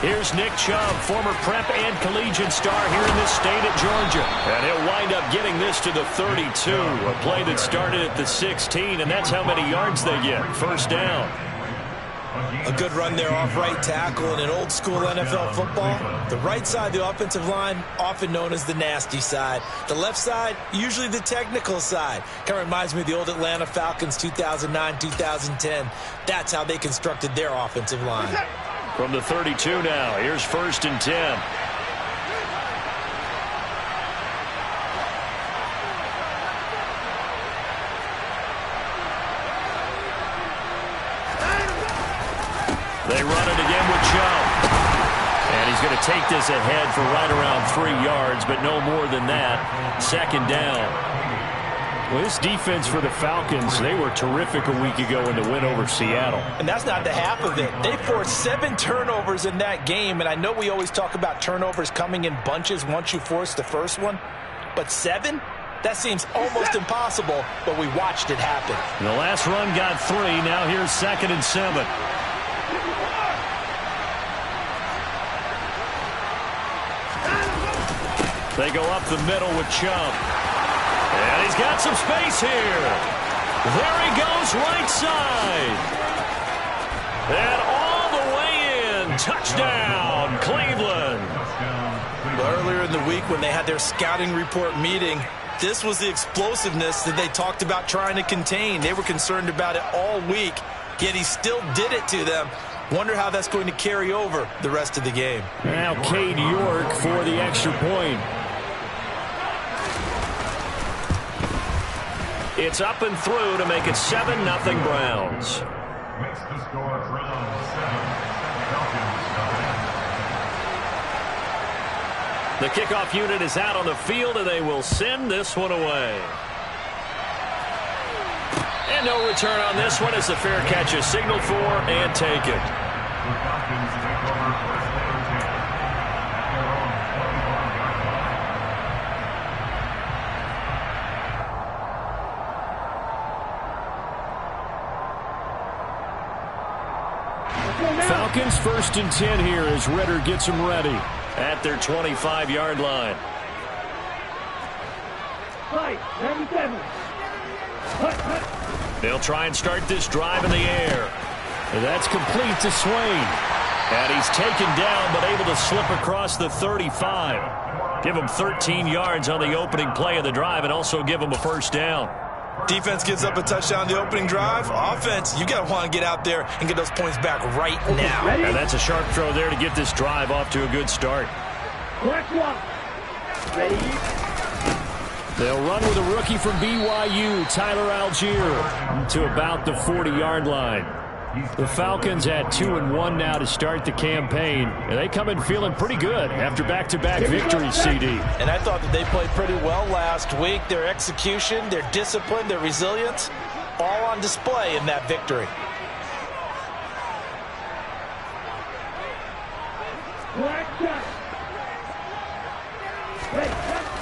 Here's Nick Chubb, former prep and collegiate star here in this state at Georgia. And he'll wind up getting this to the 32, a play that started at the 16, and that's how many yards they get. First down. A good run there off right tackle in an old school NFL football. The right side of the offensive line, often known as the nasty side. The left side, usually the technical side. Kind of reminds me of the old Atlanta Falcons 2009-2010. That's how they constructed their offensive line. From the 32 now, here's 1st and 10. They run it again with Chubb. And he's going to take this ahead for right around 3 yards, but no more than that. 2nd down. Well, this defense for the Falcons, they were terrific a week ago in the win over Seattle. And that's not the half of it. They forced 7 turnovers in that game, and I know we always talk about turnovers coming in bunches once you force the first one, but 7? That seems almost impossible, but we watched it happen. And the last run got 3. Now here's 2nd and 7. They go up the middle with Chubb. And he's got some space here. There he goes, right side. And all the way in. Touchdown, Cleveland. Well, earlier in the week when they had their scouting report meeting, this was the explosiveness that they talked about trying to contain. They were concerned about it all week, yet he still did it to them. Wonder how that's going to carry over the rest of the game. Now Cade York for the extra point. It's up and through to make it 7-0 Browns. Makes the score Browns 7. The kickoff unit is out on the field, and they will send this one away. And no return on this one as the fair catch is signaled for and taken. Falcons 1st and 10 here as Ritter gets them ready at their 25-yard line. They'll try and start this drive in the air. And that's complete to Swain. And he's taken down but able to slip across the 35. Give him 13 yards on the opening play of the drive and also give him a first down. Defense gives up a touchdown the opening drive. Offense, you got to want to get out there and get those points back right now. And that's a sharp throw there to get this drive off to a good start. They'll run with a rookie from BYU, Tyler Algier, to about the 40-yard line. The Falcons at 2-1 now to start the campaign, and they come in feeling pretty good after back-to-back victories, CD. And I thought that they played pretty well last week. Their execution, their discipline, their resilience, all on display in that victory.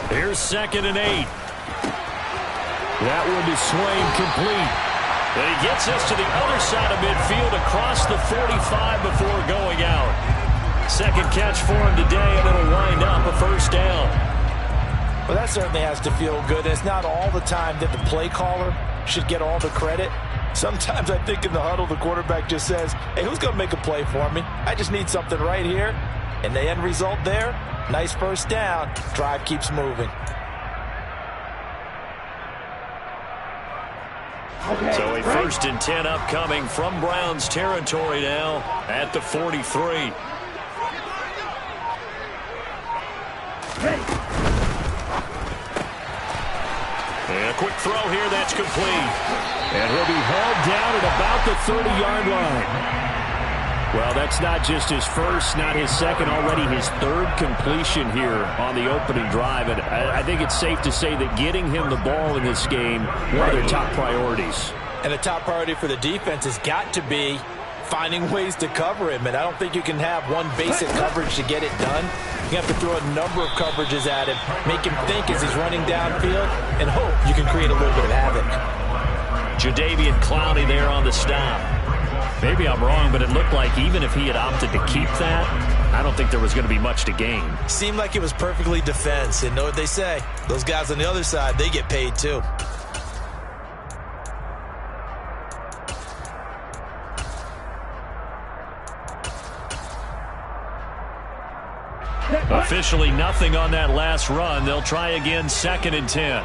Here's 2nd and 8. That one to Swain, complete. And he gets us to the other side of midfield across the 45 before going out. 2nd catch for him today, and it'll wind up a first down. Well, that certainly has to feel good. It's not all the time that the play caller should get all the credit. Sometimes I think in the huddle, the quarterback just says, hey, who's going to make a play for me? I just need something right here. And the end result there, nice first down. Drive keeps moving. So a 1st and 10 upcoming from Browns territory now at the 43. And a quick throw here, that's complete. And he'll be held down at about the 30-yard line. Well, that's not just his first, not his second, already his 3rd completion here on the opening drive. And I think it's safe to say that getting him the ball in this game, one of their top priorities. And the top priority for the defense has got to be finding ways to cover him. And I don't think you can have one basic coverage to get it done. You have to throw a number of coverages at him, make him think as he's running downfield, and hope you can create a little bit of havoc. Jadeveon Clowney there on the stop. Maybe I'm wrong, but it looked like even if he had opted to keep that, I don't think there was going to be much to gain. Seemed like it was perfectly defense. And know what they say? Those guys on the other side, they get paid too. Officially nothing on that last run. They'll try again, 2nd and 10.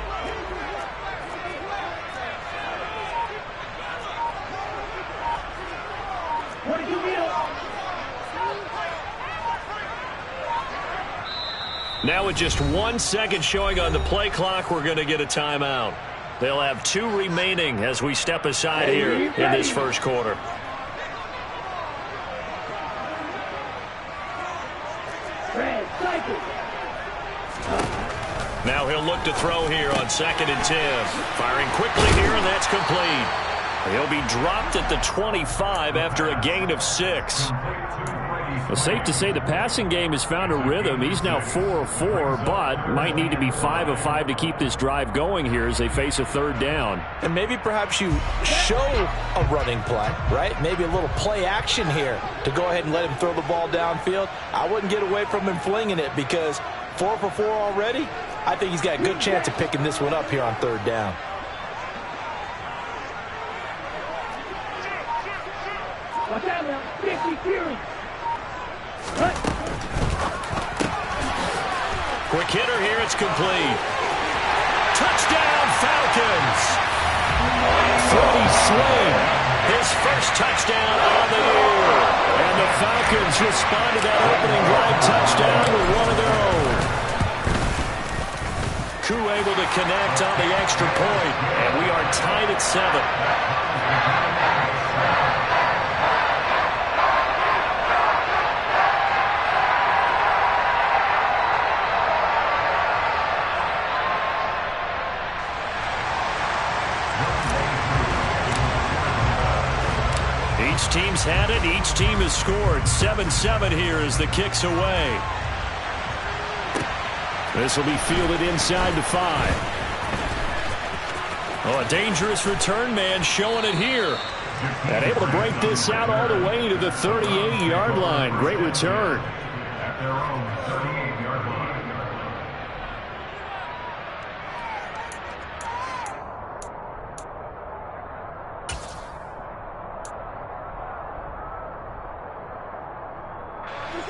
Now with just 1 second showing on the play clock, we're going to get a timeout. They'll have 2 remaining as we step aside here in this first quarter. Now he'll look to throw here on 2nd and 10. Firing quickly here, and that's complete. He'll be dropped at the 25 after a gain of 6. Well, safe to say the passing game has found a rhythm. He's now 4 of 4, but might need to be 5 of 5 to keep this drive going here as they face a 3rd down. And maybe perhaps you show a running play, right? Maybe a little play action here to go ahead and let him throw the ball downfield. I wouldn't get away from him flinging it because 4 for 4 already. I think he's got a good chance of picking this one up here on 3rd down. Watch out now. 50 carries. Quick hitter here, it's complete. Touchdown, Falcons! 30 swing. His first touchdown on the year. And the Falcons respond to that opening drive touchdown with one of their own. Koo able to connect on the extra point, and we are tied at 7. Each team's had it. Each team has scored. 7-7 here as the kick's away. This will be fielded inside the 5. Oh, a dangerous return man showing it here. And able to break this out all the way to the 38-yard line. Great return. At their own 38-yard line.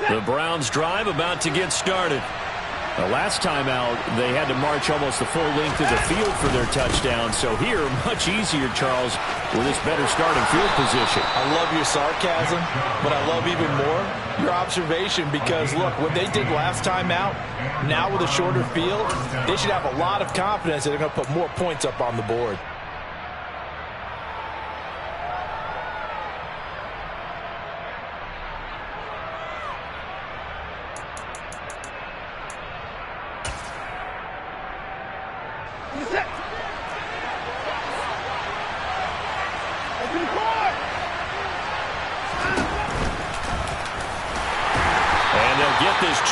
The Browns drive about to get started. The last time out, they had to march almost the full length of the field for their touchdown. So here, much easier, Charles, with this better starting field position. I love your sarcasm, but I love even more your observation because, look, what they did last time out, now with a shorter field, they should have a lot of confidence that they're going to put more points up on the board.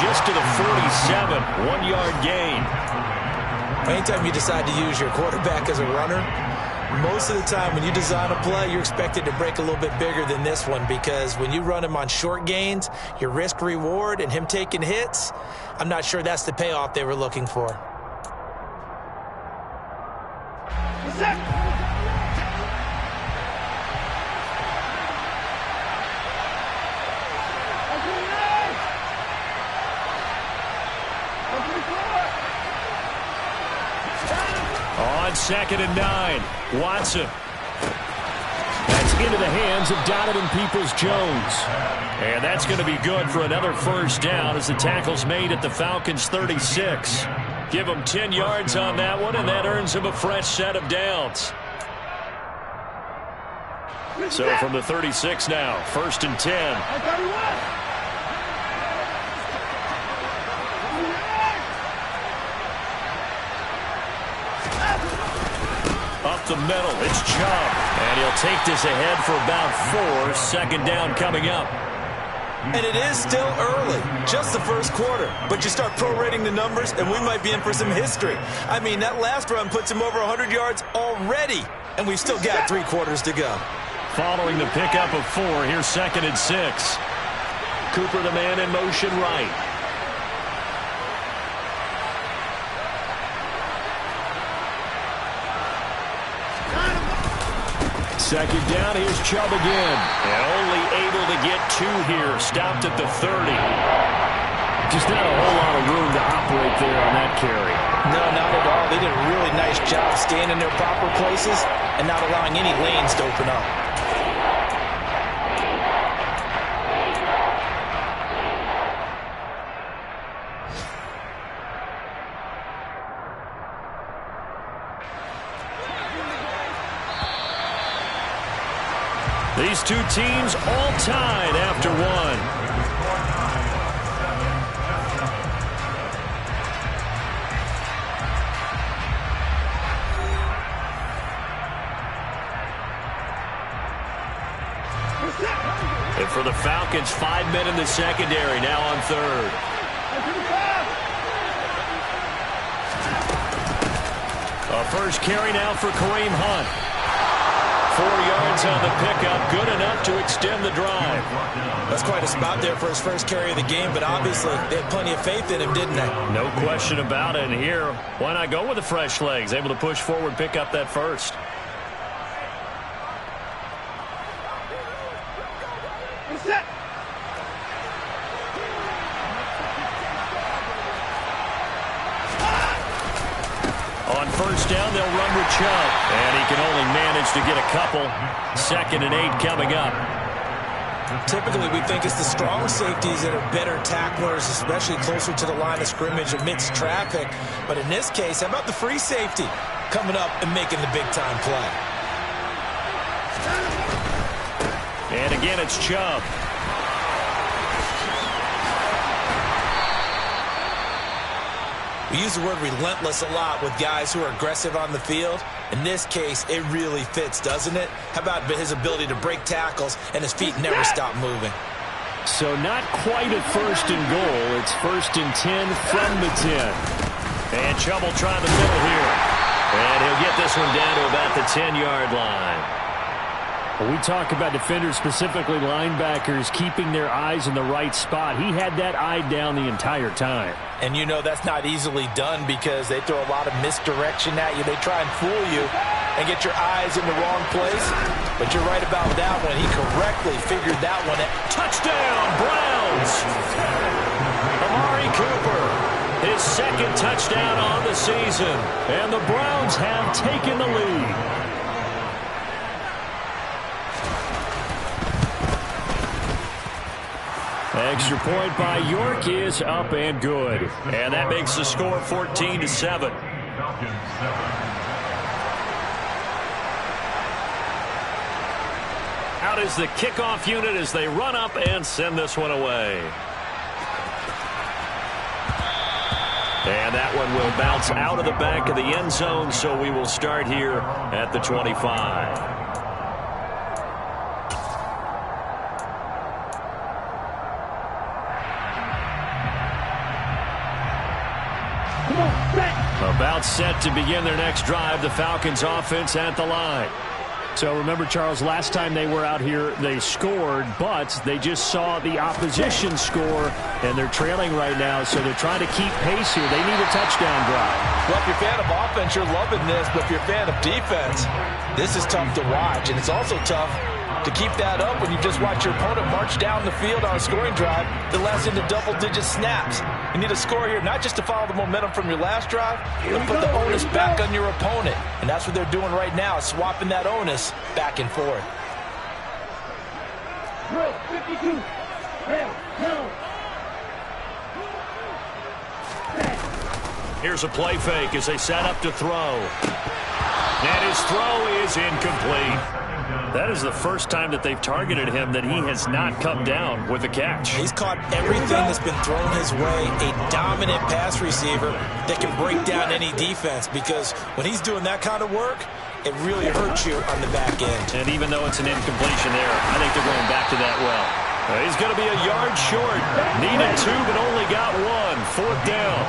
Just to the 47, 1-yard gain. Anytime you decide to use your quarterback as a runner, most of the time when you design a play, you're expected to break a little bit bigger than this one because when you run him on short gains, your risk reward and him taking hits, I'm not sure that's the payoff they were looking for. On 2nd and 9, Watson. That's into the hands of Donovan Peoples-Jones. And that's going to be good for another first down as the tackle's made at the Falcons' 36. Give them 10 yards on that one, and that earns them a fresh set of downs. So from the 36 now, 1st and 10. Up the middle, it's Chubb. And he'll take this ahead for about 4. 2nd down coming up. And it is still early, just the first quarter. But you start prorating the numbers, and we might be in for some history. I mean, that last run puts him over 100 yards already. And we've still got 3 quarters to go. following the pickup of 4. Here's 2nd and 6. Cooper, the man in motion right. Second down, here's Chubb again. And only able to get 2 here. Stopped at the 30. Just not a whole lot of room to operate there on that carry. No, not at all. They did a really nice job staying in their proper places and not allowing any lanes to open up. These two teams all tied after 1. And for the Falcons, 5 men in the secondary, now on 3rd. A first carry now for Kareem Hunt. 4 yards on the pickup, good enough to extend the drive. That's quite a spot there for his first carry of the game, but obviously they had plenty of faith in him, didn't they? No question about it. And here, why not go with the fresh legs? Able to push forward, pick up that first. On first down, they'll run with Chubb. And he can only manage to get a couple. 2nd and 8 coming up. Typically, we think it's the strong safeties that are better tacklers, especially closer to the line of scrimmage amidst traffic. But in this case, how about the free safety coming up and making the big-time play? And again, it's Chubb. We use the word relentless a lot with guys who are aggressive on the field. In this case, it really fits, doesn't it? How about his ability to break tackles and his feet never stop moving? So not quite a 1st and goal. It's 1st and 10 from the 10. And Chubb will try the middle here. And he'll get this one down to about the 10-yard line. When we talk about defenders, specifically linebackers, keeping their eyes in the right spot, he had that eye down the entire time. And you know that's not easily done because they throw a lot of misdirection at you. They try and fool you and get your eyes in the wrong place. But you're right about that one. He correctly figured that one out. Touchdown, Browns! Amari Cooper, his 2nd touchdown on the season. And the Browns have taken the lead. Extra point by York is up and good. And that makes the score 14-7. Out is the kickoff unit as they run up and send this one away. And that one will bounce out of the back of the end zone, so we will start here at the 25. About set to begin their next drive, the Falcons offense at the line. So remember, Charles, last time they were out here, they scored, but they just saw the opposition score, and they're trailing right now, so they're trying to keep pace here. They need a touchdown drive. Well, if you're a fan of offense, you're loving this, but if you're a fan of defense, this is tough to watch, and it's also tough to keep that up when you just watch your opponent march down the field on a scoring drive that lasts into double-digit snaps. You need a score here, not just to follow the momentum from your last drive, but put the onus back on your opponent. And that's what they're doing right now, swapping that onus back and forth. Drill 52. Here's a play fake as they set up to throw. And his throw is incomplete. That is the first time that they've targeted him that he has not come down with a catch. He's caught everything that's been thrown his way. A dominant pass receiver that can break down any defense, because when he's doing that kind of work, it really hurts you on the back end. And even though it's an incompletion there, I think they're going back to that well. He's going to be a yard short. Needed 2, but only got 1. 4th down.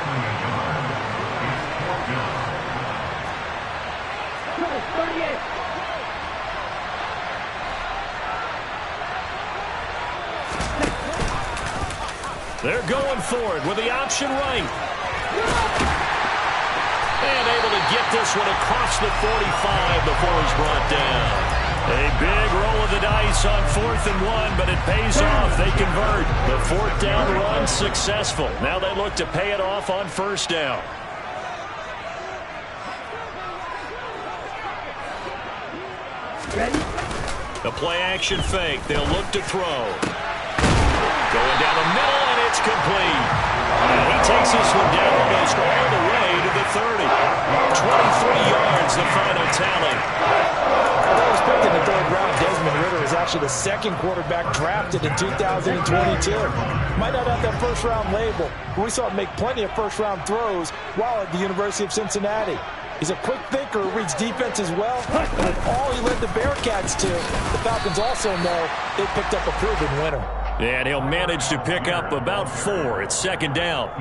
They're going for it with the option right. And able to get this one across the 45 before he's brought down. A big roll of the dice on 4th and 1, but it pays off. They convert. The 4th down run successful. Now they look to pay it off on 1st down. Ready? The play action fake. They'll look to throw. Going down the middle, and it's complete. And he takes this one down almost all the way to the 30. 23 yards, the final tally. Well, picked in the 3rd round, Desmond Ridder is actually the 2nd quarterback drafted in 2022. Might not have that 1st-round label, but we saw him make plenty of 1st-round throws while at the University of Cincinnati. He's a quick thinker who reads defense as well. And all he led the Bearcats to, the Falcons also know they picked up a proven winner. And he'll manage to pick up about 4. It's 2nd down.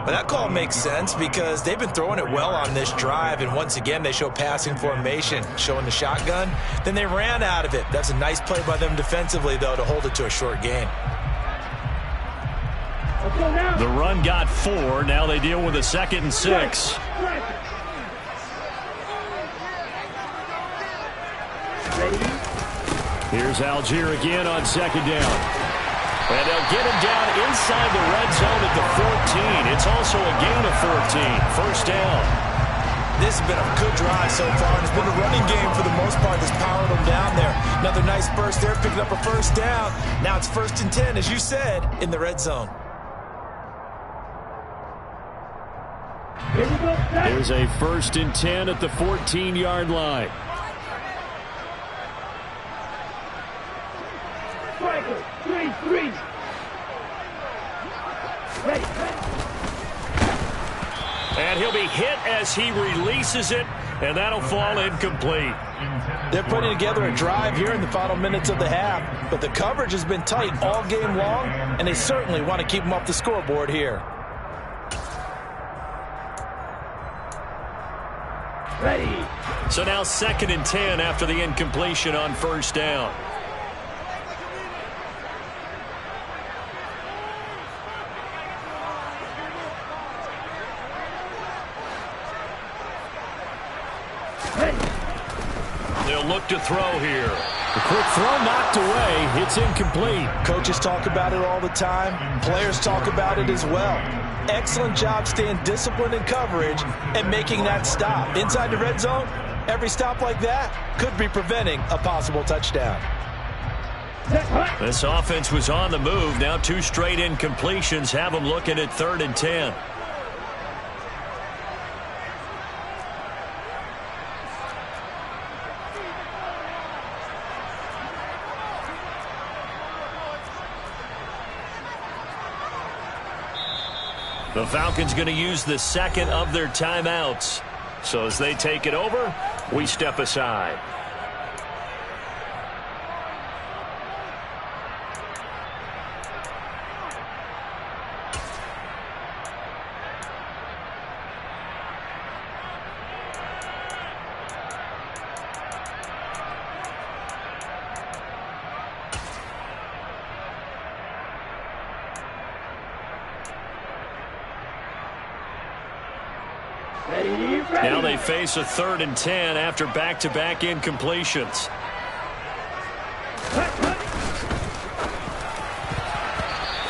But that call makes sense because they've been throwing it well on this drive, and once again they show passing formation, showing the shotgun. Then they ran out of it. That's a nice play by them defensively, though, to hold it to a short gain. The run got 4. Now they deal with a 2nd and 6. Here's Algier again on 2nd down. And they'll get him down inside the red zone at the 14. It's also a gain of 14. 1st down. This has been a good drive so far, and it's been a running game for the most part that's powered them down there. Another nice burst there, picking up a 1st down. Now it's 1st and 10, as you said, in the red zone. There's a 1st and 10 at the 14-yard line. Striker, 3-3. Ready. And he'll be hit as he releases it, and that'll fall incomplete. They're putting together a drive here in the final minutes of the half, but the coverage has been tight all game long, and they certainly want to keep them off the scoreboard here. Ready. So now 2nd and 10 after the incompletion on 1st down. They'll look to throw here. The quick throw knocked away. It's incomplete. Coaches talk about it all the time. Players talk about it as well. Excellent job staying disciplined in coverage and making that stop. Inside the red zone, every stop like that could be preventing a possible touchdown. This offense was on the move. Now 2 straight incompletions have them looking at 3rd and 10. The Falcons going to use the 2nd of their timeouts. So as they take it over, we step aside. Now they face a 3rd and 10 after back-to-back incompletions.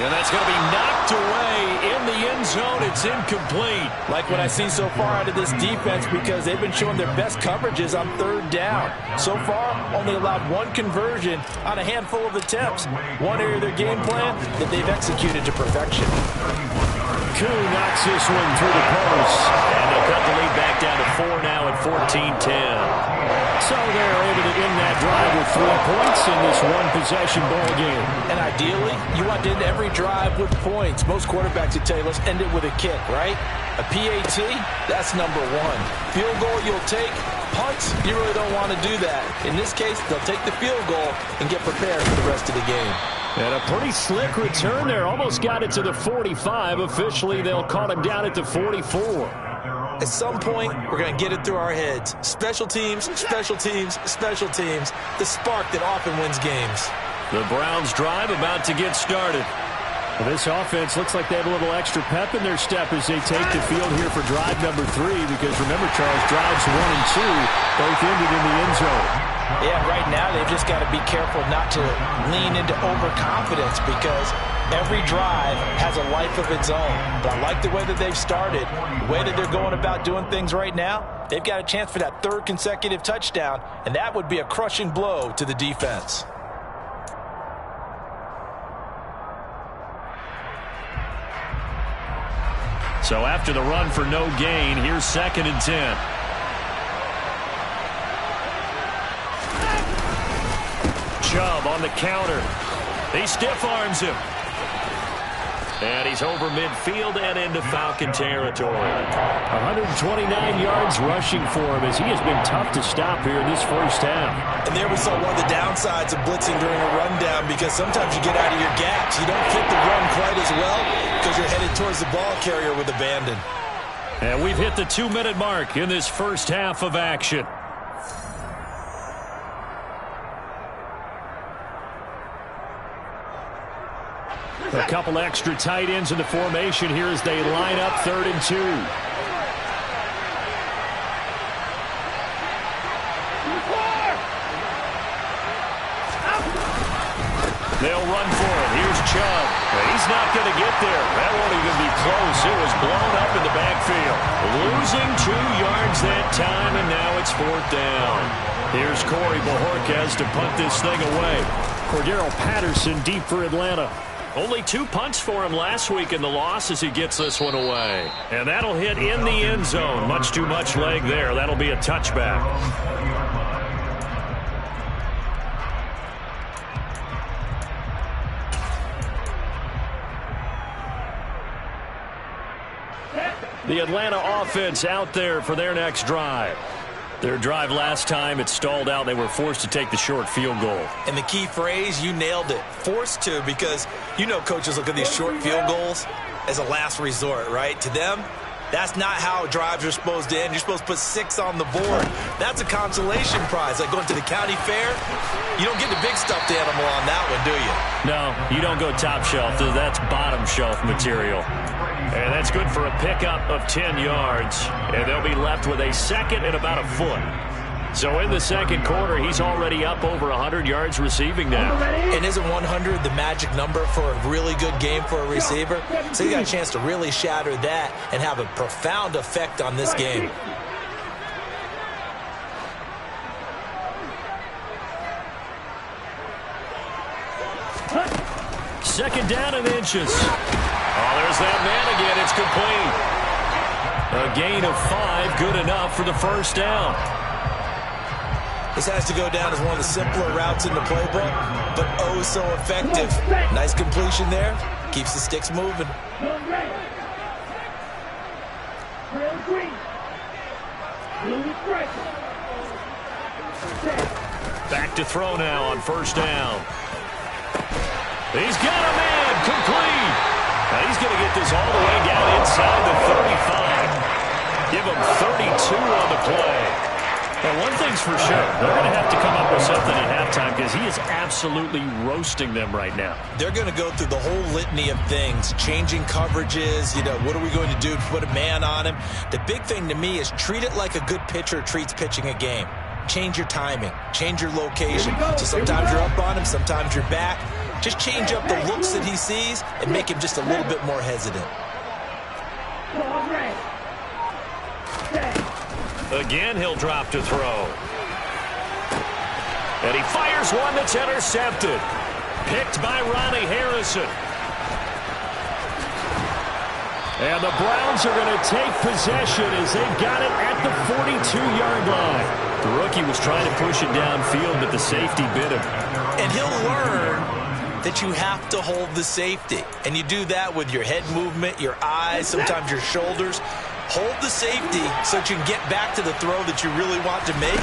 And that's going to be knocked away in the end zone. It's incomplete. Like what I've seen so far out of this defense, because they've been showing their best coverages on 3rd down. So far, only allowed 1 conversion on a handful of attempts. One area of their game plan that they've executed to perfection. Koo knocks this one through the post. And they'll cut the lead back down to 4 now at 14-10. So they're able to end that drive with 3 points in this one-possession ball game. And ideally, you want to end every drive with points. Most quarterbacks would tell you, let's end it with a kick, right? A PAT, that's number 1. Field goal you'll take. Punts, you really don't want to do that. In this case, they'll take the field goal and get prepared for the rest of the game. And a pretty slick return there. Almost got it to the 45. Officially, they'll call him down at the 44. At some point, we're going to get it through our heads. Special teams, special teams, special teams. The spark that often wins games. The Browns drive about to get started. Well, this offense looks like they have a little extra pep in their step as they take the field here for drive number 3, because remember, Charles, drives 1 and 2 both ended in the end zone. Yeah, right now they've just got to be careful not to lean into overconfidence, because every drive has a life of its own. But I like the way that they've started, the way that they're going about doing things right now. They've got a chance for that 3rd consecutive touchdown, and that would be a crushing blow to the defense. So after the run for no gain, here's 2nd and 10. Chubb on the counter. He stiff arms him. And he's over midfield and into Falcon territory. 129 yards rushing for him, as he has been tough to stop here in this first half. And there we saw one of the downsides of blitzing during a rundown, because sometimes you get out of your gaps. You don't fit the run quite as well because you're headed towards the ball carrier with abandon. And we've hit the 2-minute mark in this first half of action. A couple extra tight ends in the formation here as they line up 3rd and 2. They'll run for it. Here's Chubb. He's not going to get there. That won't even be close. It was blown up in the backfield. Losing 2 yards that time, and now it's 4th down. Here's Corey Bojorquez to punt this thing away. Cordero Patterson deep for Atlanta. Only 2 punts for him last week in the loss as he gets this one away. And that'll hit in the end zone. Much too much leg there. That'll be a touchback. The Atlanta offense out there for their next drive. Their drive last time, it stalled out. They were forced to take the short field goal. And the key phrase, you nailed it, forced to, because you know coaches look at these short field goals as a last resort, right? To them, that's not how drives are supposed to end. You're supposed to put 6 on the board. That's a consolation prize. Like going to the county fair, you don't get the big stuffed animal on that one, do you? No, you don't go top shelf. That's bottom shelf material. And that's good for a pickup of 10 yards. And they'll be left with a 2nd and about a foot. So in the second quarter, he's already up over 100 yards receiving now. And isn't 100 the magic number for a really good game for a receiver? So you got a chance to really shatter that and have a profound effect on this game. Second down and inches. Oh, there's that man again. It's complete. A gain of 5, good enough for the first down. This has to go down as one of the simpler routes in the playbook, but oh so effective. Nice completion there. Keeps the sticks moving. Back to throw now on first down. He's got a man, complete. Now he's going to get this all the way down inside the 35. Give him 32 on the play. And one thing's for sure, they're going to have to come up with something at halftime, because he is absolutely roasting them right now. They're going to go through the whole litany of things, changing coverages, what are we going to do to put a man on him? The big thing to me is treat it like a good pitcher treats pitching a game. Change your timing, change your location. So sometimes you're up on him, sometimes you're back. Just change up the looks that he sees and make him just a little bit more hesitant. Again, he'll drop to throw. And he fires one that's intercepted. Picked by Ronnie Harrison. And the Browns are going to take possession as they've got it at the 42-yard line. The rookie was trying to push it downfield, but the safety bit him. And he'll learn that you have to hold the safety. And you do that with your head movement, your eyes, sometimes your shoulders. Hold the safety so that you can get back to the throw that you really want to make.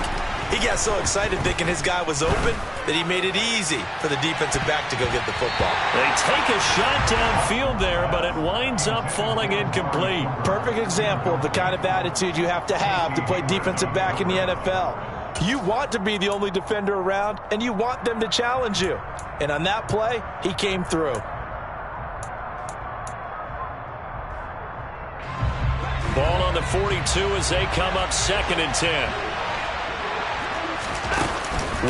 He got so excited thinking his guy was open that he made it easy for the defensive back to go get the football. They take a shot downfield there, but it winds up falling incomplete. Perfect example of the kind of attitude you have to play defensive back in the NFL. You want to be the only defender around, and you want them to challenge you. And on that play, he came through. Ball on the 42 as they come up 2nd and 10.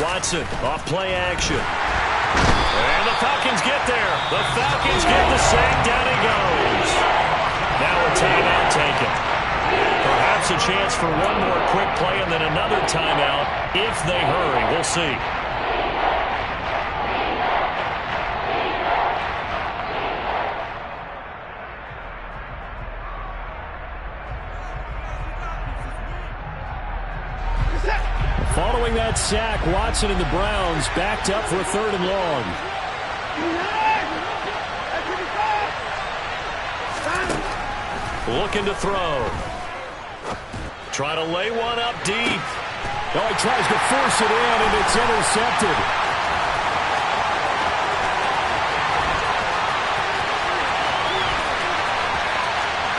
Watson off play action. And the Falcons get there. The Falcons get the sack. Down he goes. Now a timeout taken. Perhaps a chance for one more quick play and then another timeout if they hurry. We'll see. Following that sack, Watson and the Browns backed up for a 3rd and long. Looking to throw. Try to lay one up deep. Oh, he tries to force it in, and it's intercepted.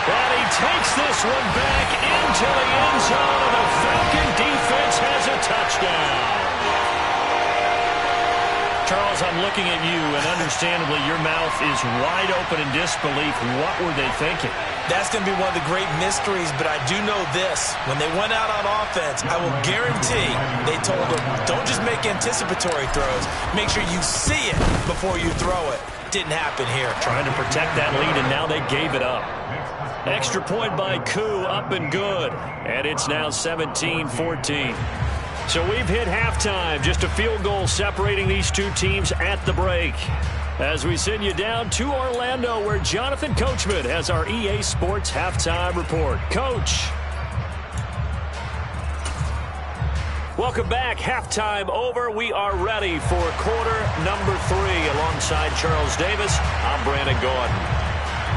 And he takes this one back into the end zone, and the Falcon defense has a touchdown. Charles, I'm looking at you, and understandably your mouth is wide open in disbelief. What were they thinking? That's going to be one of the great mysteries, but I do know this. When they went out on offense, I will guarantee they told them, don't just make anticipatory throws. Make sure you see it before you throw it. Didn't happen here. Trying to protect that lead, and now they gave it up. Extra point by Koo, up and good. And it's now 17-14. So we've hit halftime. Just a field goal separating these two teams at the break. As we send you down to Orlando, where Jonathan Coachman has our EA Sports Halftime Report. Coach. Welcome back. Halftime over. We are ready for quarter number 3. Alongside Charles Davis, I'm Brandon Gordon.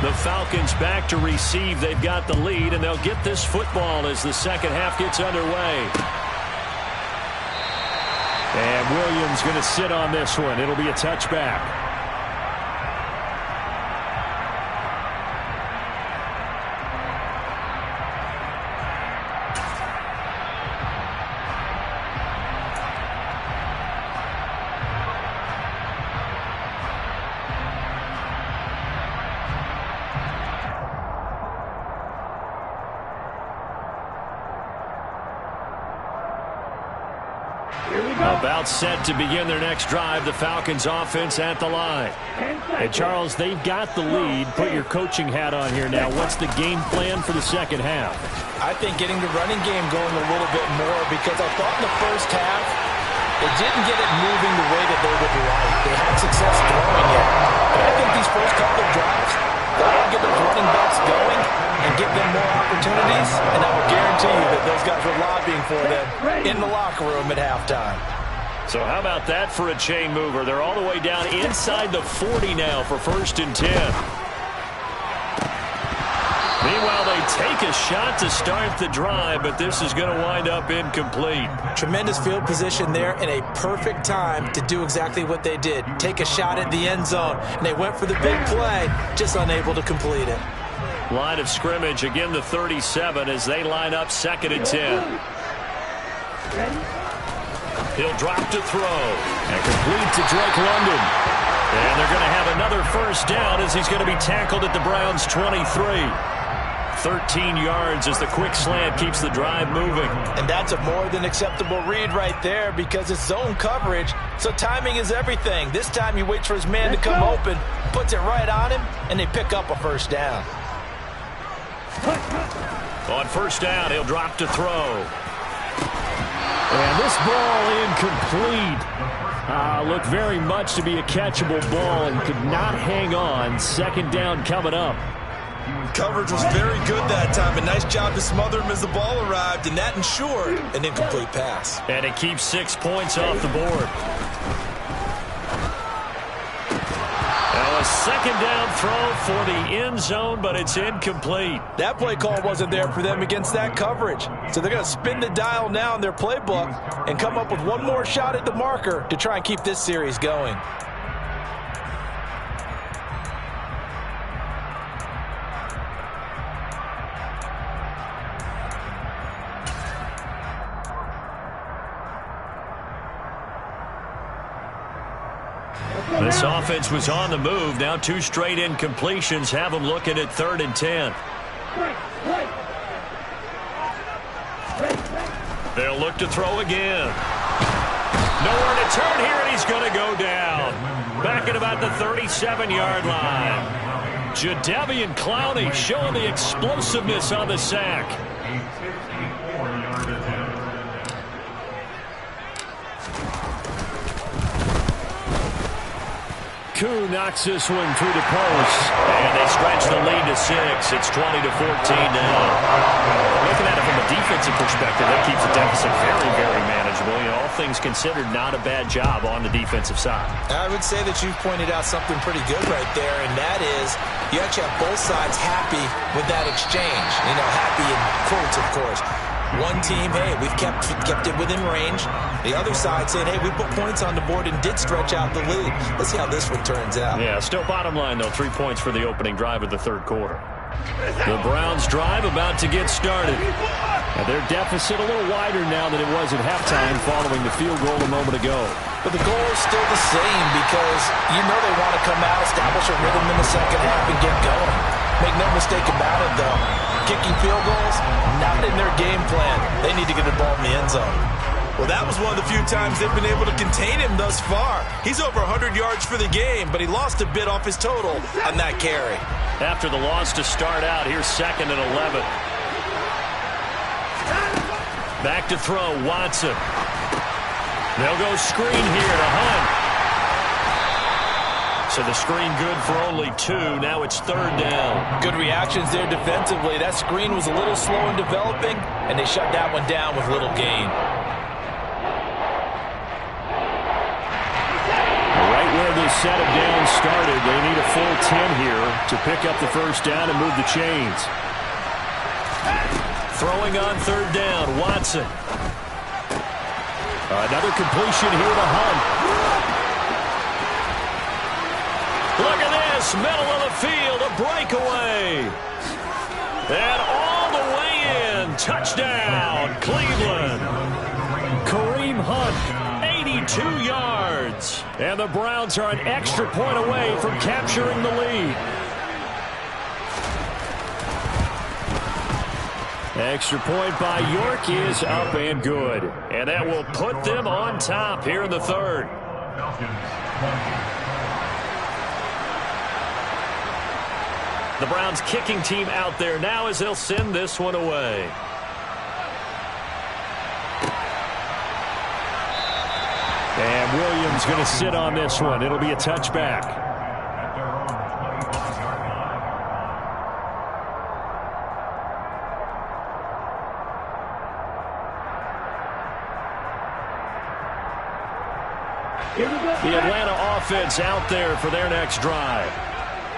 The Falcons back to receive. They've got the lead, and they'll get this football as the second half gets underway. And Williams going to sit on this one. It'll be a touchback. About set to begin their next drive. The Falcons offense at the line. Hey, Charles, they've got the lead. Put your coaching hat on here now. What's the game plan for the second half? I think getting the running game going a little bit more, because I thought in the first half they didn't get it moving the way that they would like. They had success throwing it. But I think these first couple of drives, they'll get those running backs going and give them more opportunities, and I will guarantee you that those guys were lobbying for them in the locker room at halftime. So how about that for a chain mover? They're all the way down inside the 40 now for 1st and 10. Meanwhile, they take a shot to start the drive, but this is going to wind up incomplete. Tremendous field position there and a perfect time to do exactly what they did. Take a shot at the end zone, and they went for the big play, just unable to complete it. Line of scrimmage, again the 37 as they line up 2nd and 10. He'll drop to throw. And complete to Drake London. And they're going to have another first down as he's going to be tackled at the Browns' 23. 13 yards as the quick slant keeps the drive moving. And that's a more than acceptable read right there, because it's zone coverage, so timing is everything. This time he waits for his man to come open, puts it right on him, and they pick up a first down. On first down, he'll drop to throw. And this ball incomplete. Looked very much to be a catchable ball and could not hang on. Second down coming up. Coverage was very good that time. A nice job to smother him as the ball arrived, and that ensured an incomplete pass. And it keeps 6 points off the board. Now a second down throw for the end zone, but it's incomplete. That play call wasn't there for them against that coverage. So they're going to spin the dial now in their playbook and come up with one more shot at the marker to try and keep this series going. This offense was on the move. Now 2 straight incompletions have them looking at 3rd and 10. They'll look to throw again. Nowhere to turn here, and he's going to go down. Back at about the 37-yard line. Jadeveon Clowney showing the explosiveness on the sack. Koo knocks this one through the post. And they stretch the lead to 6. It's 20-14 now. Looking at it from a defensive perspective, that keeps the deficit very, very manageable. You know, all things considered, not a bad job on the defensive side. I would say that you've pointed out something pretty good right there, and that is you actually have both sides happy with that exchange. You know, happy in quotes, of course. One team, hey, we've kept it within range. The other side saying, hey, we put points on the board and did stretch out the lead. Let's see how this one turns out. Yeah, still bottom line, though, 3 points for the opening drive of the third quarter. The Browns drive about to get started. Now their deficit a little wider now than it was at halftime following the field goal a moment ago. But the goal is still the same because you know they want to come out, establish a rhythm in the second half, and get going. Make no mistake about it, though. Kicking field goals, not in their game plan. They need to get the ball in the end zone. Well, that was one of the few times they've been able to contain him thus far. He's over 100 yards for the game, but he lost a bit off his total on that carry. After the loss to start out, here's 2nd and 11. Back to throw, Watson. They'll go screen here to Hunt. So the screen good for only 2. Now it's 3rd down. Good reactions there defensively. That screen was a little slow in developing, and they shut that one down with little gain. Right where this set of downs started, they need a full 10 here to pick up the first down and move the chains. Throwing on 3rd down, Watson. Another completion here to Hunt. Look at this, middle of the field, a breakaway. And all the way in, touchdown, Cleveland. Kareem Hunt, 82 yards. And the Browns are an extra point away from capturing the lead. Extra point by York is up and good. And that will put them on top here in the third. The Browns kicking team out there now as they'll send this one away. And Williams going to sit on this one. It'll be a touchback. The Atlanta offense out there for their next drive.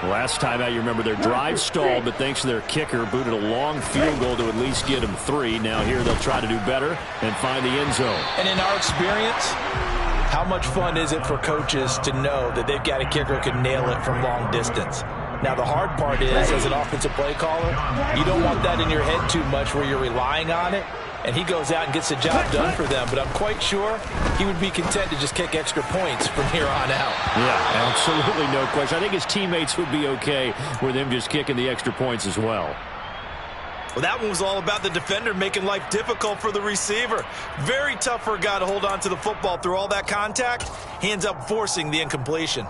Last time out, you remember their drive stalled, but thanks to their kicker, booted a long field goal to at least get them 3. Now here they'll try to do better and find the end zone. And in our experience, how much fun is it for coaches to know that they've got a kicker who can nail it from long distance? Now, the hard part is, as an offensive play caller, you don't want that in your head too much where you're relying on it, and he goes out and gets the job done for them. But I'm quite sure he would be content to just kick extra points from here on out. Yeah, absolutely no question. I think his teammates would be okay with him just kicking the extra points as well. Well, that one was all about the defender making life difficult for the receiver. Very tough for a guy to hold on to the football through all that contact. He ends up forcing the incompletion.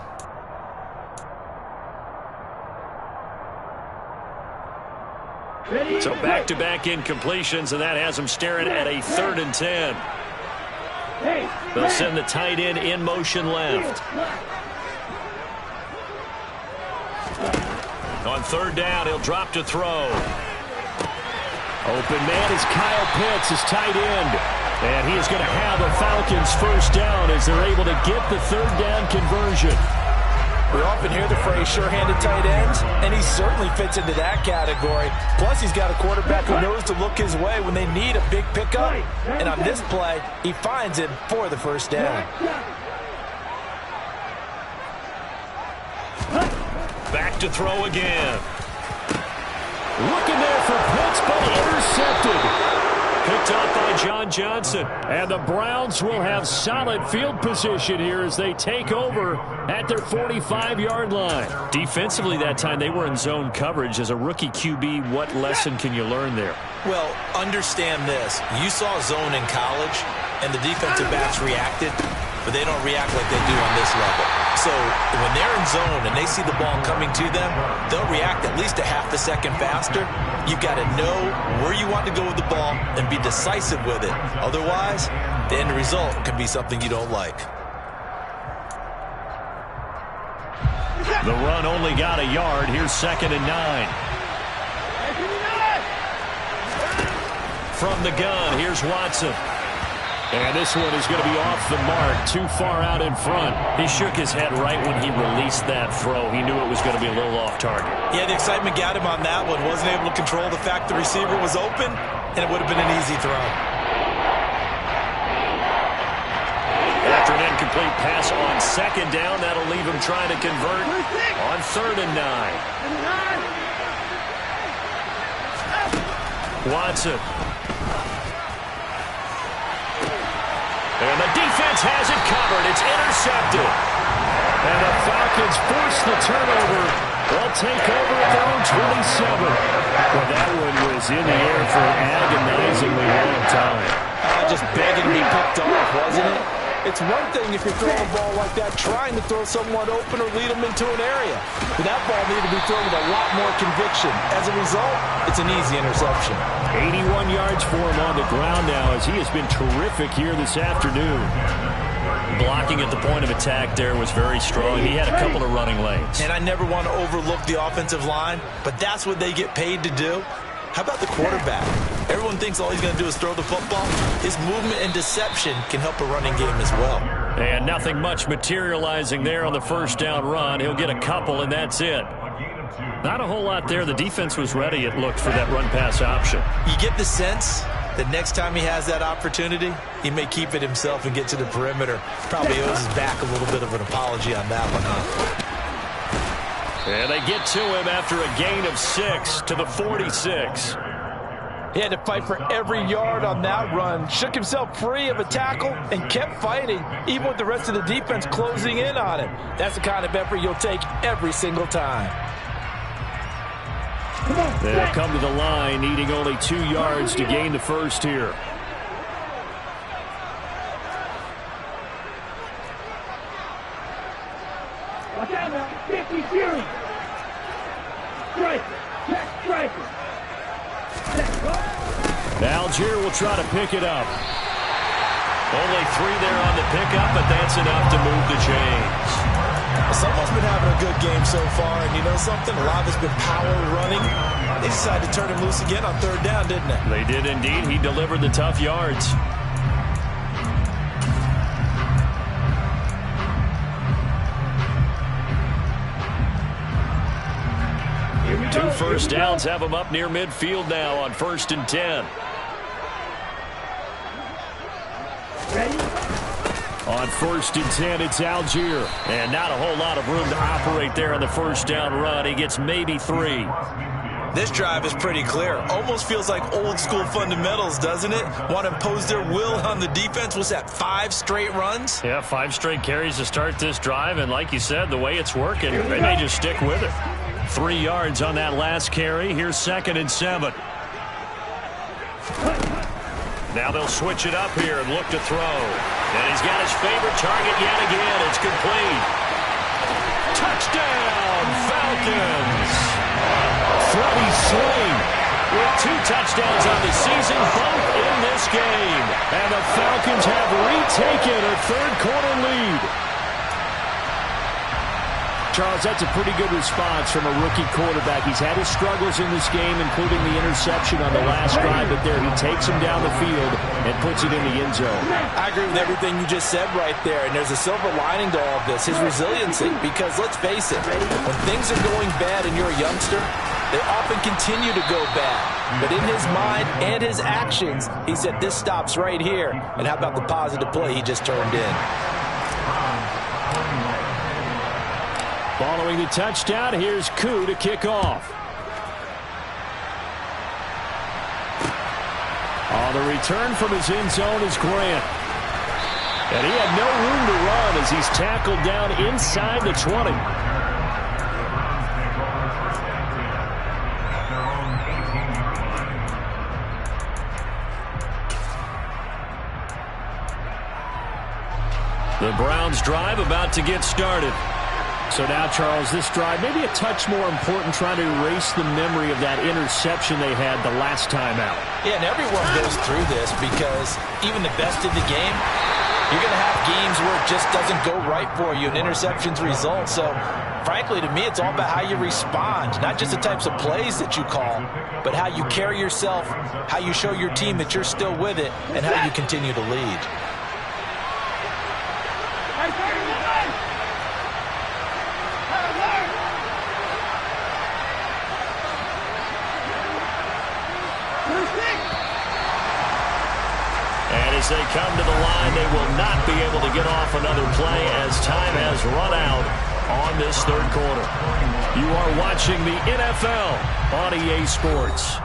So back-to-back incompletions, and that has them staring at a 3rd and 10. They'll send the tight end in motion left. On 3rd down, he'll drop to throw. Open man is Kyle Pitts, his tight end. And he is going to have the Falcons first down as they're able to get the 3rd down conversion. We often hear the phrase sure-handed tight ends, and he certainly fits into that category. Plus, he's got a quarterback who knows to look his way when they need a big pickup. And on this play, he finds it for the first down. Back to throw again. Looking there for Pitts, but intercepted. picked up by John Johnson. And the Browns will have solid field position here as they take over at their 45-yard line. Defensively that time, they were in zone coverage. As a rookie QB, what lesson can you learn there? Well, understand this. You saw zone in college, and the defensive backs reacted, but they don't react like they do on this level. So when they're in zone and they see the ball coming to them, they'll react at least a half a second faster. You've got to know where you want to go with the ball and be decisive with it. Otherwise, the end result can be something you don't like. The run only got a yard. Here's 2nd and 9. From the gun, here's Watson. And this one is going to be off the mark, too far out in front. He shook his head right when he released that throw. He knew it was going to be a little off target. Yeah, the excitement got him on that one. Wasn't able to control the fact the receiver was open, and it would have been an easy throw. After an incomplete pass on 2nd down, that'll leave him trying to convert on 3rd and 9. Watson. And the defense has it covered. It's intercepted. And the Falcons force the turnover. They'll take over at their own 27. Well, that one was in the air for an agonizingly long time. Just begging to be picked off, wasn't it? It's one thing if you're throwing a ball like that, trying to throw someone open or lead them into an area. But that ball needed to be thrown with a lot more conviction. As a result, it's an easy interception. 81 yards for him on the ground now as he has been terrific here this afternoon. Blocking at the point of attack there was very strong. He had a couple of running lanes. And I never want to overlook the offensive line, but that's what they get paid to do. How about the quarterback? Everyone thinks all he's going to do is throw the football. His movement and deception can help a running game as well. And nothing much materializing there on the first down run. He'll get a couple, and that's it. Not a whole lot there. The defense was ready, it looked, for that run-pass option. You get the sense that next time he has that opportunity, he may keep it himself and get to the perimeter. Probably owes his back a little bit of an apology on that one, huh? And they get to him after a gain of 6 to the 46. He had to fight for every yard on that run. Shook himself free of a tackle and kept fighting, even with the rest of the defense closing in on him. That's the kind of effort you'll take every single time. They'll come to the line, needing only 2 yards to gain the first here. Watch out now. 50 series. Striker. Check striker. Algier will try to pick it up. Only 3 there on the pickup, but that's enough to move the chains. Someone's been having a good game so far, and you know something? A lot of it's been power running. They decided to turn him loose again on 3rd down, didn't they? They did indeed. He delivered the tough yards. Two first downs have him up near midfield now on 1st and 10. Ready? On 1st and 10, it's Algier. And not a whole lot of room to operate there on the first down run. He gets maybe 3. This drive is pretty clear. Almost feels like old school fundamentals, doesn't it? Want to impose their will on the defense. Was that 5 straight runs? Yeah, 5 straight carries to start this drive. And like you said, the way it's working, they may just stick with it. 3 yards on that last carry. Here's 2nd and 7. Now they'll switch it up here and look to throw. And he's got his favorite target yet again. It's complete. Touchdown, Falcons. Freddie Swain with 2 touchdowns on the season, both in this game. And the Falcons have retaken a 3rd quarter lead. Charles, that's a pretty good response from a rookie quarterback. He's had his struggles in this game, including the interception on the last drive, but there he takes him down the field and puts it in the end zone. I agree with everything you just said right there, and there's a silver lining to all of this, his resiliency, because let's face it, when things are going bad and you're a youngster, they often continue to go bad. But in his mind and his actions, he said, this stops right here. And how about the positive play he just turned in? Following the touchdown, here's Koo to kick off. On the return from his end zone is Grant. And he had no room to run as he's tackled down inside the 20. The Browns drive about to get started. So now, Charles, this drive maybe a touch more important, trying to erase the memory of that interception they had the last time out. Yeah, and everyone goes through this because even the best of the game, you're going to have games where it just doesn't go right for you, and interceptions result. So, frankly, to me, it's all about how you respond, not just the types of plays that you call, but how you carry yourself, how you show your team that you're still with it, and how you continue to lead. And as they come to the line, they will not be able to get off another play as time has run out on this third quarter. You are watching the NFL on EA Sports.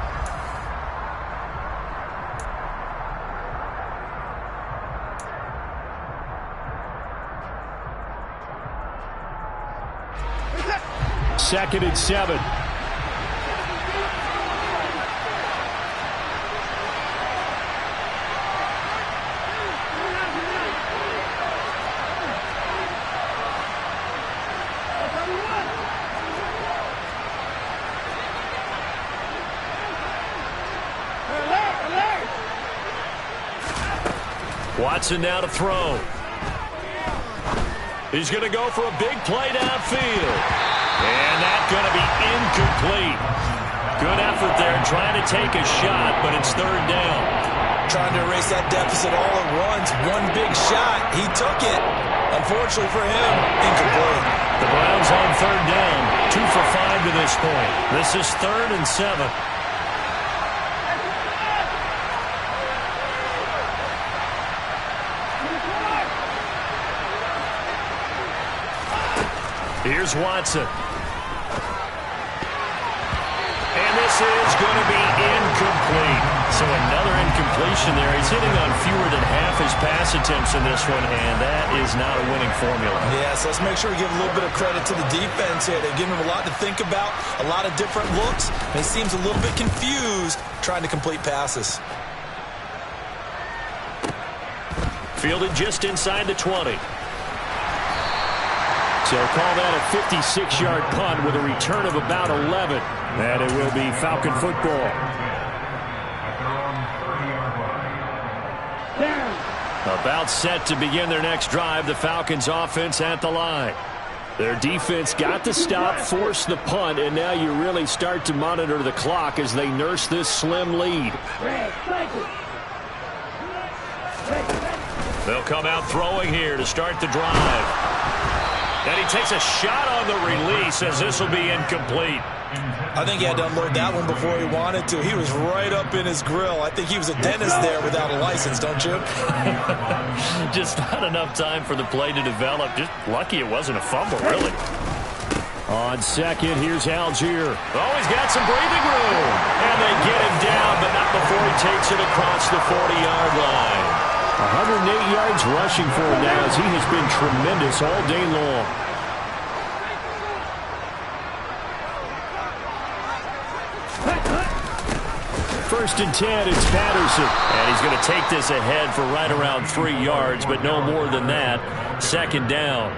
Second and 7. Watson now to throw. He's going to go for a big play downfield. And that's going to be incomplete. Good effort there trying to take a shot, but it's third down. Trying to erase that deficit all at once. One big shot. He took it. Unfortunately for him, incomplete. The Browns on third down. 2 for 5 to this point. This is 3rd and 7. Here's Watson. And this is going to be incomplete. So another incompletion there. He's hitting on fewer than half his pass attempts in this one, and that is not a winning formula. Yes, let's make sure we give a little bit of credit to the defense here. They're giving him a lot to think about, a lot of different looks, and he seems a little bit confused trying to complete passes. Fielded just inside the 20. So call that a 56-yard punt with a return of about 11. And it will be Falcon football. About set to begin their next drive, the Falcons offense at the line. Their defense got the stop, forced the punt, and now you really start to monitor the clock as they nurse this slim lead. They'll come out throwing here to start the drive. And he takes a shot on the release as this will be incomplete. I think he had to unload that one before he wanted to. He was right up in his grill. I think he was a dentist there without a license, don't you? Just not enough time for the play to develop. Just lucky it wasn't a fumble, really. On second, here's Algier. Oh, he's got some breathing room. And they get him down, but not before he takes it across the 40-yard line. 108 yards rushing for him now as he has been tremendous all day long. First and 10, it's Patterson. And he's going to take this ahead for right around 3 yards, but no more than that. Second down.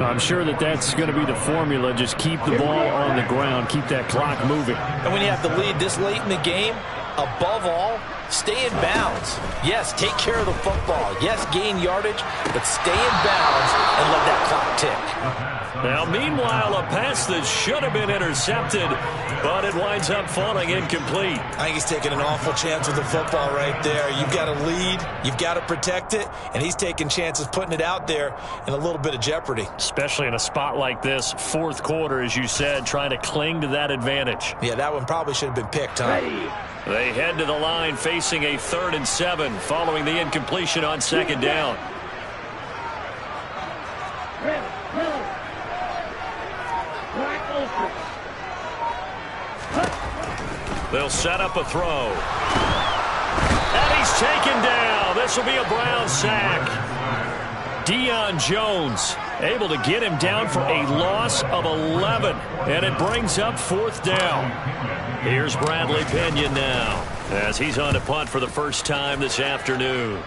I'm sure that that's going to be the formula. Just keep the ball on the ground. Keep that clock moving. And when you have the lead this late in the game, above all, stay in bounds. Yes, take care of the football. Yes, gain yardage, but stay in bounds and let that clock tick. Now, meanwhile, a pass that should have been intercepted, but it winds up falling incomplete. I think he's taking an awful chance with the football right there. You've got to lead, you've got to protect it, and he's taking chances putting it out there in a little bit of jeopardy. Especially in a spot like this, fourth quarter, as you said, trying to cling to that advantage. Yeah, that one probably should have been picked, huh? They head to the line facing a 3rd and 7 following the incompletion on second down. They'll set up a throw. And he's taken down. This will be a Brown sack. Deion Jones able to get him down for a loss of 11. And it brings up 4th down. Here's Bradley Pinion now as he's on to punt for the first time this afternoon.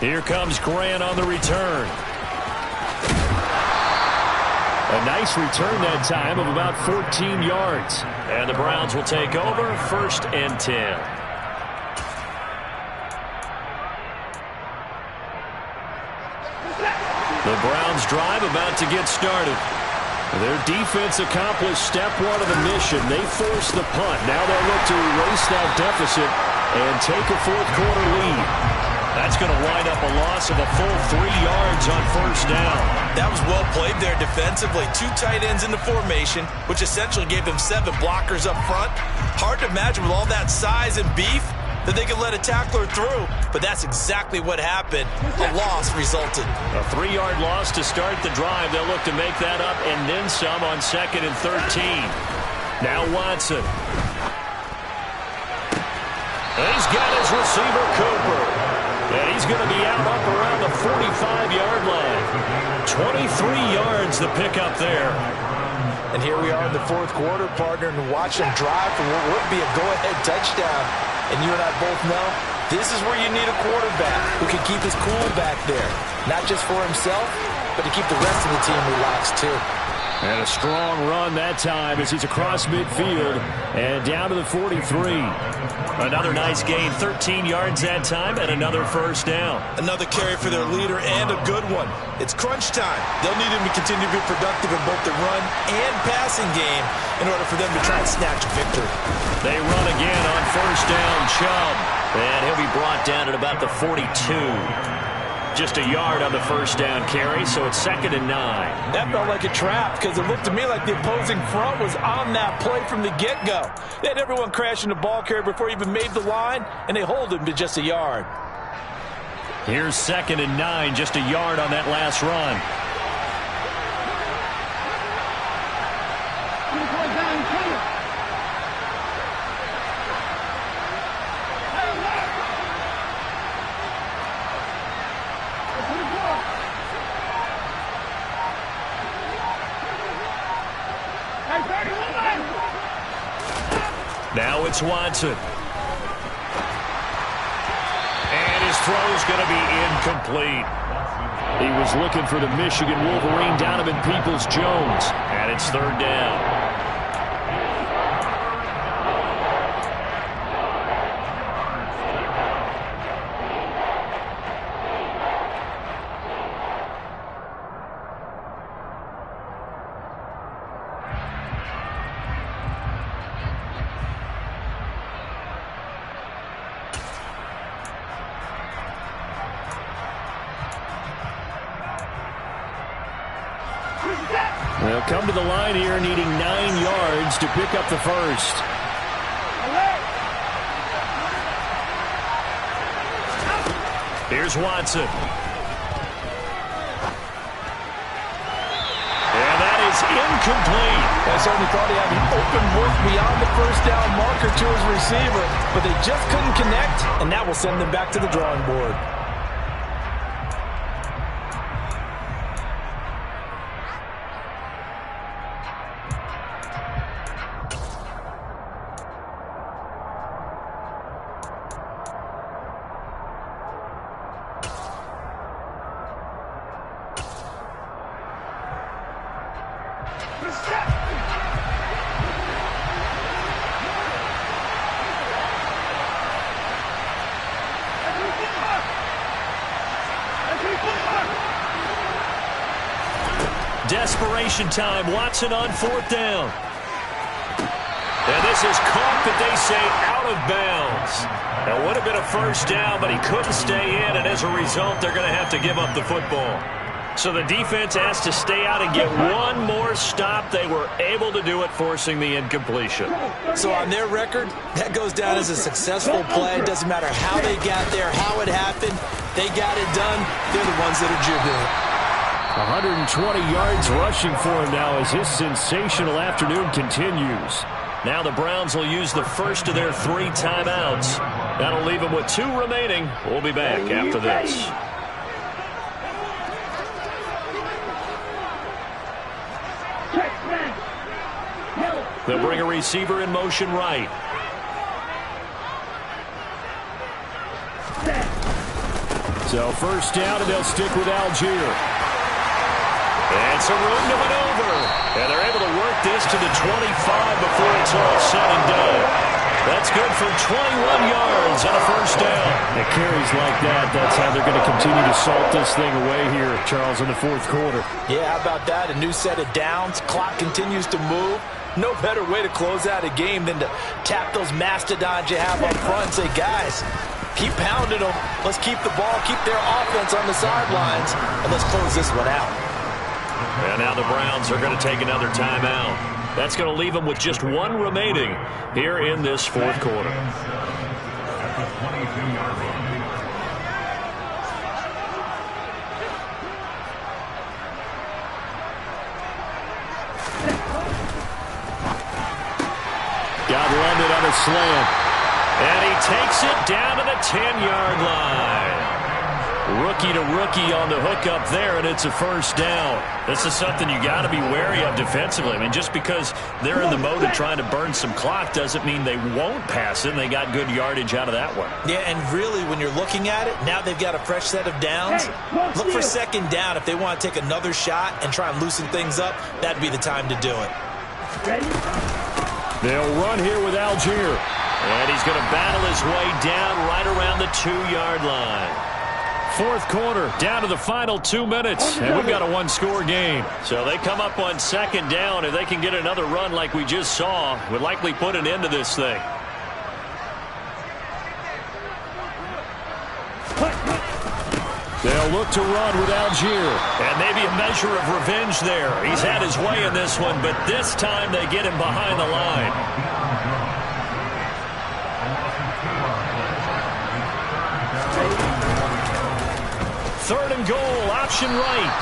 Here comes Grant on the return. A nice return that time of about 14 yards. And the Browns will take over 1st and 10. The Browns drive about to get started. Their defense accomplished step 1 of the mission. They forced the punt. Now they'll look to erase that deficit and take a 4th quarter lead. That's going to wind up a loss of a full 3 yards on 1st down. That was well played there defensively. 2 tight ends in the formation, which essentially gave them 7 blockers up front. Hard to imagine with all that size and beef that they could let a tackler through, but that's exactly what happened. A loss resulted. A 3-yard loss to start the drive. They'll look to make that up and then some on 2nd and 13. Now Watson. And he's got his receiver Cooper. And he's going to be out up around the 45-yard line. 23 yards the pickup there. And here we are in the 4th quarter, partner, and watch them drive for what would be a go-ahead touchdown. And you and I both know this is where you need a quarterback who can keep his cool back there. Not just for himself, but to keep the rest of the team relaxed too. And a strong run that time as he's across midfield and down to the 43. Another nice gain, 13 yards that time, and another 1st down. Another carry for their leader and a good one. It's crunch time. They'll need him to continue to be productive in both the run and passing game in order for them to try and snatch a victory. They run again on 1st down, Chubb. And he'll be brought down at about the 42. Just a yard on the 1st down carry, so it's 2nd and 9. That felt like a trap because it looked to me like the opposing front was on that play from the get-go. They had everyone crashing the ball carrier before he even made the line, and they hold him to just a yard. Here's 2nd and 9, just a yard on that last run. Now it's Watson. And his throw's going to be incomplete. He was looking for the Michigan Wolverine Donovan Peoples-Jones. And it's 3rd down. They'll come to the line here needing 9 yards to pick up the 1st. Here's Watson. And that is incomplete. I certainly thought he had an open look beyond the 1st down marker to his receiver, but they just couldn't connect, and that will send them back to the drawing board. Desperation time. Watson on 4th down. And this is caught, but they say out of bounds. That would have been a 1st down, but he couldn't stay in, and as a result, they're going to have to give up the football. So the defense has to stay out and get one more stop. They were able to do it, forcing the incompletion. So on their record, that goes down as a successful play. It doesn't matter how they got there, how it happened. They got it done. They're the ones that are jubilant. 120 yards rushing for him now as his sensational afternoon continues. Now the Browns will use the first of their 3 timeouts. That'll leave them with 2 remaining. We'll be back after this. They'll bring a receiver in motion right. So first down, and they'll stick with Algier. And some room to maneuver. And they're able to work this to the 25 before it's all said and done. That's good for 21 yards and a first down. It carries like that. That's how they're going to continue to salt this thing away here, Charles, in the fourth quarter. Yeah, how about that? A new set of downs. Clock continues to move. No better way to close out a game than to tap those mastodons you have up front and say, guys, keep pounding them. Let's keep the ball, keep their offense on the sidelines, and let's close this one out. And now the Browns are going to take another timeout. That's going to leave them with just 1 remaining here in this fourth quarter. Got London on a slant. And he takes it down to the 10-yard line. Rookie to rookie on the hook up there, and it's a first down. This is something you got to be wary of defensively. I mean, just because they're in the mode of trying to burn some clock doesn't mean they won't pass it, and they got good yardage out of that one. Yeah, and really, when you're looking at it, now they've got a fresh set of downs. Look for second down if they want to take another shot and try and loosen things up. That'd be the time to do it. They'll run here with Algier. And he's going to battle his way down right around the 2-yard line. Fourth quarter, down to the final 2 minutes, and we've got a 1-score game. So they come up on second down. If they can get another run like we just saw, would likely put an end to this thing. They'll look to run with Algier. And maybe a measure of revenge there. He's had his way in this one, but this time they get him behind the line. Third and goal, option right.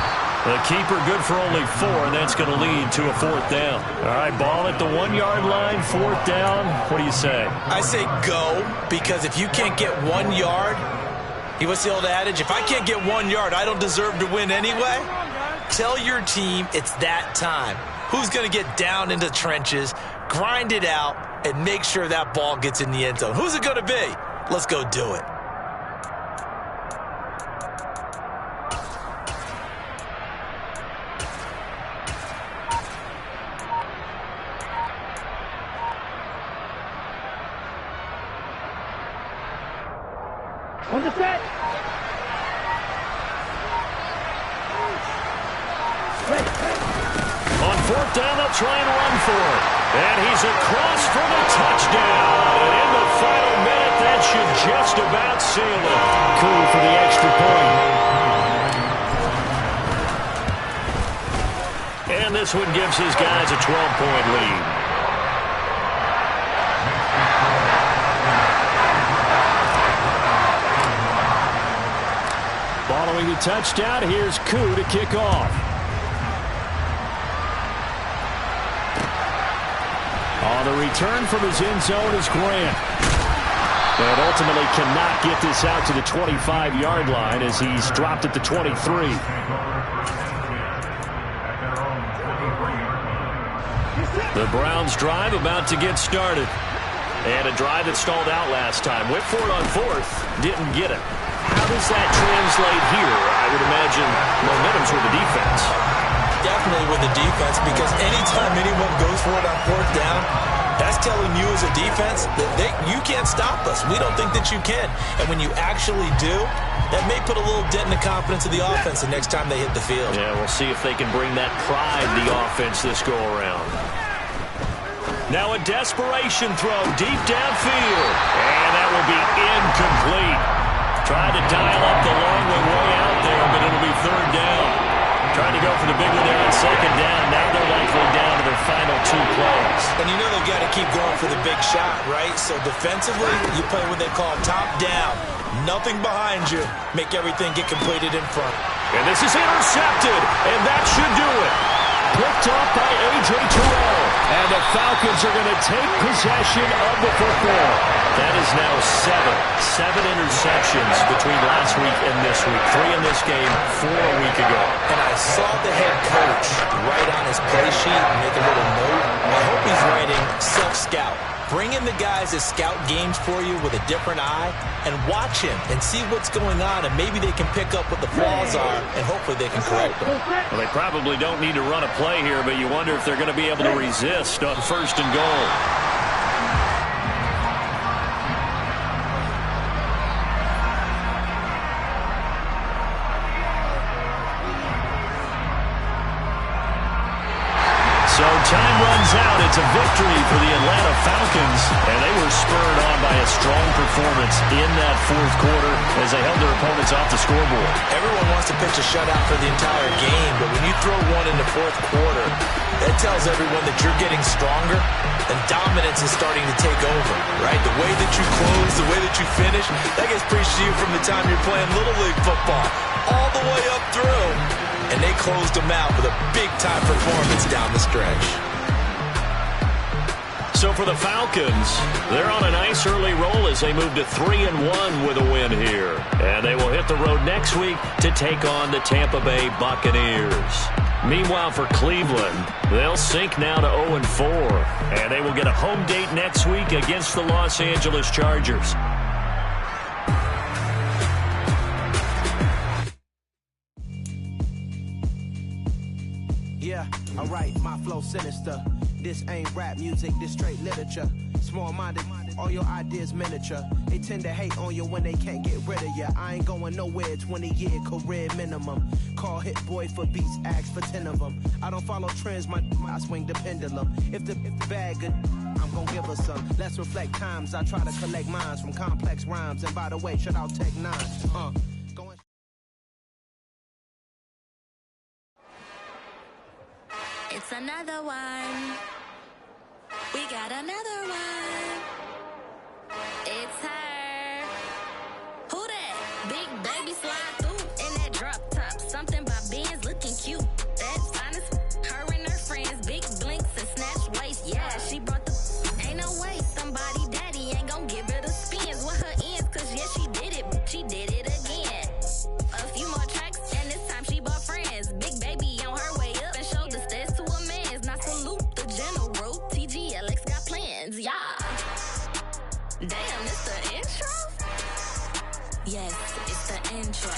The keeper good for only 4, and that's going to lead to a fourth down. All right, ball at the 1-yard line, fourth down. What do you say? I say go, because if you can't get 1 yard, what's the old adage? If I can't get 1 yard, I don't deserve to win anyway. Tell your team it's that time. Who's going to get down into trenches, grind it out, and make sure that ball gets in the end zone? Who's it going to be? Let's go do it. On the set. On fourth down, they'll try and run for it. And he's across for the touchdown. And in the final minute, that should just about seal it. Cool for the extra point. And this one gives his guys a 12-point lead. Following the touchdown, here's Koo to kick off. On the return from his end zone is Grant. And ultimately cannot get this out to the 25-yard line as he's dropped at the 23. The Browns drive about to get started. And a drive that stalled out last time. Went for it on fourth, didn't get it. How does that translate here? I would imagine momentum's with the defense. Definitely with the defense, because anytime anyone goes for it on fourth down, that's telling you as a defense that you can't stop us. We don't think that you can. And when you actually do, that may put a little dent in the confidence of the offense the next time they hit the field. Yeah, we'll see if they can bring that pride to the offense this go-around. Now a desperation throw deep downfield. And that will be incomplete. Tried to dial up the long way out there, but it'll be third down. Trying to go for the big one there on second down. Now they're likely down to their final 2 plays. And you know they've got to keep going for the big shot, right? So defensively, you play what they call top down. Nothing behind you. Make everything get completed in front. And this is intercepted, and that should do it. Picked off by A.J. Terrell. And And the Falcons are going to take possession of the football. That is now seven interceptions between last week and this week. 3 in this game, 4 a week ago. And I saw the head coach write on his play sheet and make a little note. I hope he's writing self-scout. Bring in the guys that scout games for you with a different eye and watch him and see what's going on, and maybe they can pick up what the flaws are, and hopefully they can correct them. Well, they probably don't need to run a play here, but you wonder if they're going to be able to resist on 1st and goal. So time runs out. It's a victory for the Atlanta Falcons, and they were spurred on by a strong performance in that 4th quarter as they held their opponents off the scoreboard. Everyone wants to pitch a shutout for the entire game, but when you throw one in the 4th quarter, that tells everyone that you're getting stronger and dominance is starting to take over, right? The way that you close, the way that you finish, that gets preached to you from the time you're playing Little League football all the way up through. And they closed them out with a big-time performance down the stretch. So for the Falcons, they're on a nice early roll as they move to 3-1 with a win here. And they will hit the road next week to take on the Tampa Bay Buccaneers. Meanwhile, for Cleveland, they'll sink now to 0-4. And they will get a home date next week against the Los Angeles Chargers. Yeah, alright, my flow sinister. This ain't rap music, this straight literature. Small-minded, all your ideas miniature. They tend to hate on you when they can't get rid of you. I ain't going nowhere, 20-year career minimum. Call Hit Boy for beats, ask for 10 of them. I don't follow trends, I swing the pendulum. If the bag good, I'm gonna give her some. Let's reflect times, I try to collect minds from complex rhymes. And by the way, shout out Tech 9. It's another one. We got another one. It's her. Who that? Big baby slide through in that drop top. Something by Benz looking cute. That's honest. Her and her friends, big blinks and snatch waist. Yeah, she brought the. Ain't no way somebody daddy ain't gon' give her the spins with her ends. Cause yeah, she did it. She did it again. A few more tracks and this time she bought friends. Big baby on her way up and showed the stairs to a man's. Now salute the general. TGLX got plans, yeah. Damn, it's the intro? Yes, it's the intro.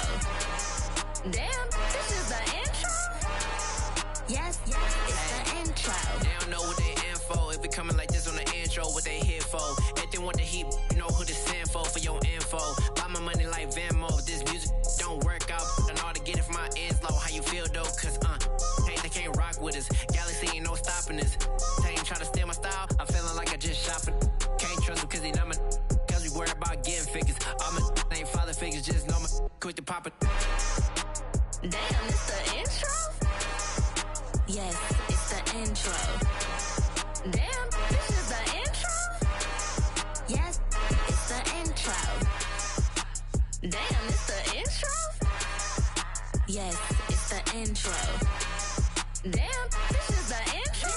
Damn, this is the intro? Yes, it's the intro. They don't know what they in for. If we coming like this on the intro, what they here for? Everything want the heat, you know who to send for your info. Buy my money like Venmo. If this music don't work out, I know how to get it from my ends low. How you feel though? Cause hey, they can't rock with us. Galaxy ain't no stopping us. They ain't trying to steal my style. I'm feeling like I just shopping. Can't trust them cause they not my. Cause we worried about getting figures. All my ain't father figures, just know my quick to pop it. Damn, it's the intro? Yes, it's the intro. Damn, this is the intro? Yes, it's the intro. Damn, it's the intro? Yes, it's the intro. Damn, this is the intro?